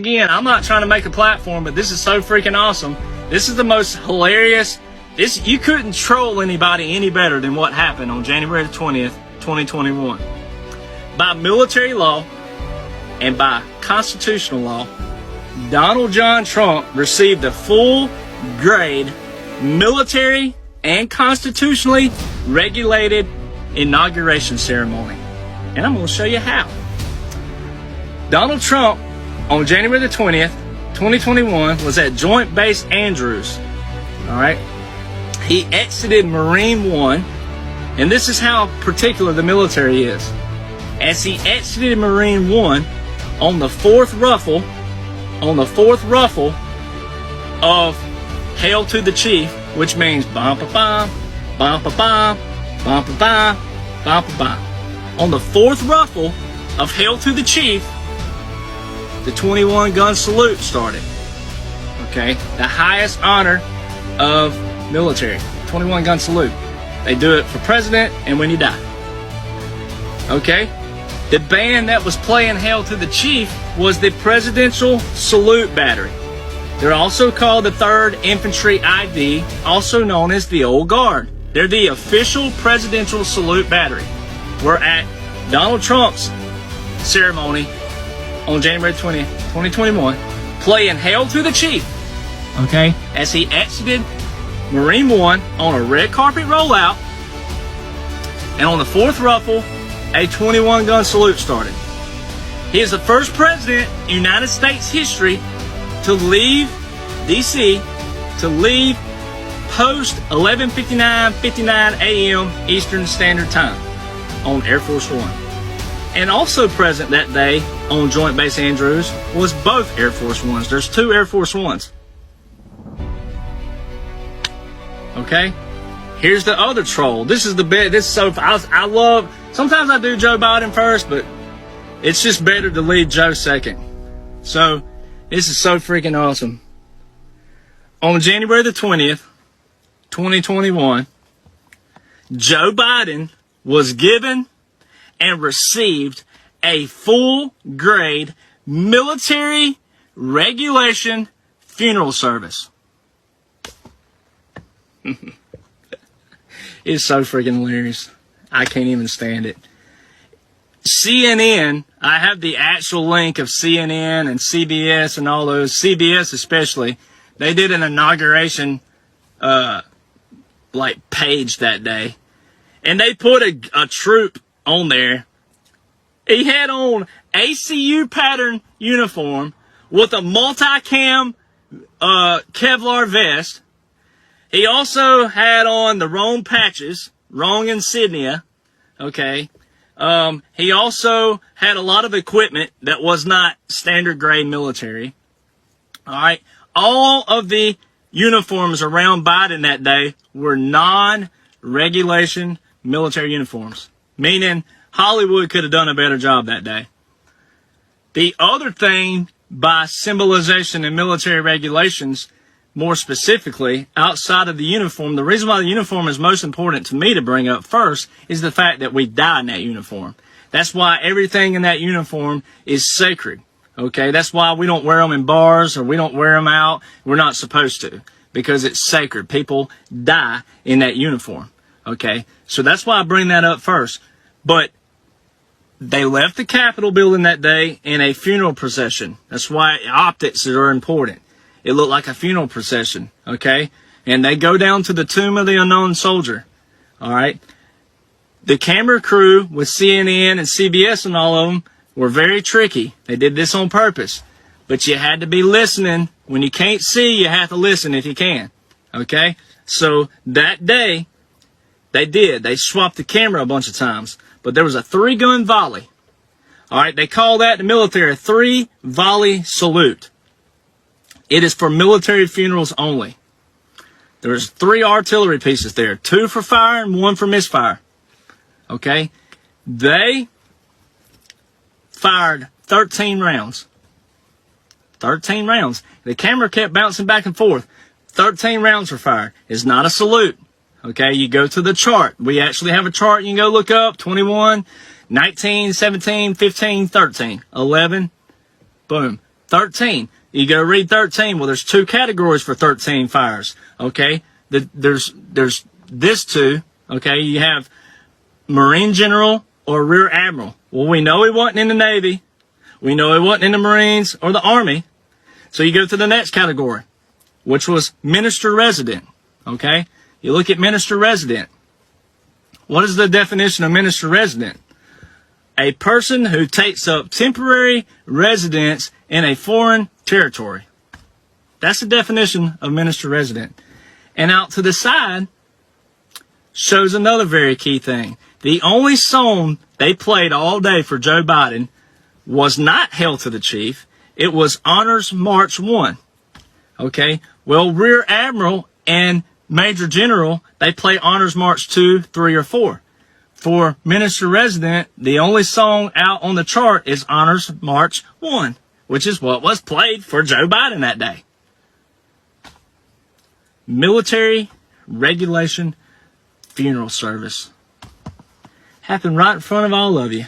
again, I'm not trying to make a platform, but this is so freaking awesome. This is the most hilarious. You couldn't troll anybody any better than what happened on January 20th, 2021. By military law and by constitutional law, Donald John Trump received a full grade military and constitutionally regulated inauguration ceremony. And I'm going to show you how. Donald Trump, on January the 20th, 2021, was at Joint Base Andrews. All right. He exited Marine One, and this is how particular the military is. As he exited Marine One, on the fourth ruffle of Hail to the Chief, which means bum ba bum, bum ba bum, bum ba bum, bum ba bum. On the fourth ruffle of Hail to the Chief, the 21 gun salute started. Okay, the highest honor of military, 21 gun salute. They do it for president and when you die. Okay, the band that was playing Hail to the Chief was the Presidential Salute Battery. They're also called the 3rd Infantry ID, also known as the Old Guard. They're the official Presidential Salute Battery. We're at Donald Trump's ceremony on January 20th, 2021, playing Hail to the Chief, okay, as he exited Marine One on a red carpet rollout, and on the fourth ruffle, a 21 gun salute started. He is the first president in United States history to leave D.C., to leave post 11:59 a.m. Eastern Standard Time on Air Force One. And also present that day on Joint Base Andrews was both Air Force Ones. There's 2 Air Force Ones. Okay? Here's the other troll. This is the bit. This is so. I love. Sometimes I do Joe Biden first, but it's just better to lead Joe second. So this is so freaking awesome. On January the 20th, 2021, Joe Biden was given and received a full grade military regulation funeral service. It's so freaking hilarious. I can't even stand it. CNN, I have the actual link of CNN and CBS and all those, CBS especially. They did an inauguration page that day. And they put a troop on there. He had on ACU pattern uniform with a multicam Kevlar vest. He also had on the wrong patches, wrong insignia. Okay. He also had a lot of equipment that was not standard grade military. All right. All of the uniforms around Biden that day were non-regulation military uniforms, meaning Hollywood could have done a better job that day. The other thing by symbolization and military regulations, more specifically, outside of the uniform, the reason why the uniform is most important to me to bring up first is the fact that we die in that uniform. That's why everything in that uniform is sacred. Okay, that's why we don't wear them in bars or we don't wear them out. We're not supposed to, because it's sacred. People die in that uniform. Okay, so that's why I bring that up first. But they left the Capitol building that day in a funeral procession. That's why optics are important. It looked like a funeral procession. Okay, and they go down to the tomb of the unknown soldier. All right, the camera crew with CNN and CBS and all of them were very tricky. They did this on purpose. But you had to be listening. When you can't see, you have to listen if you can. Okay? So that day, they did. They swapped the camera a bunch of times. But there was a 3-gun volley. All right? They call that in the military a 3-volley salute. It is for military funerals only. There's 3 artillery pieces there. 2 for fire and 1 for misfire. Okay? They fired 13 rounds. 13 rounds. The camera kept bouncing back and forth. 13 rounds were fired. It's not a salute. Okay, you go to the chart. We actually have a chart you can go look up. 21, 19, 17, 15, 13, 11, boom. 13. You go read 13. Well, there's two categories for 13 fires. Okay. There's this two. Okay. You have Marine General or Rear Admiral. Well, we know he wasn't in the Navy. We know he wasn't in the Marines or the Army. So you go to the next category, which was Minister Resident. Okay. You look at Minister Resident. What is the definition of Minister Resident? A person who takes up temporary residence in a foreign territory. That's the definition of Minister Resident. And out to the side shows another very key thing. The only song they played all day for Joe Biden was not Hail to the Chief. It was Honors March 1. Okay? Well, Rear Admiral and Major General, they play Honors March 2, 3, or 4. For Minister Resident, the only song out on the chart is Honors March 1, which is what was played for Joe Biden that day. Military regulation funeral service. Happened right in front of all of you.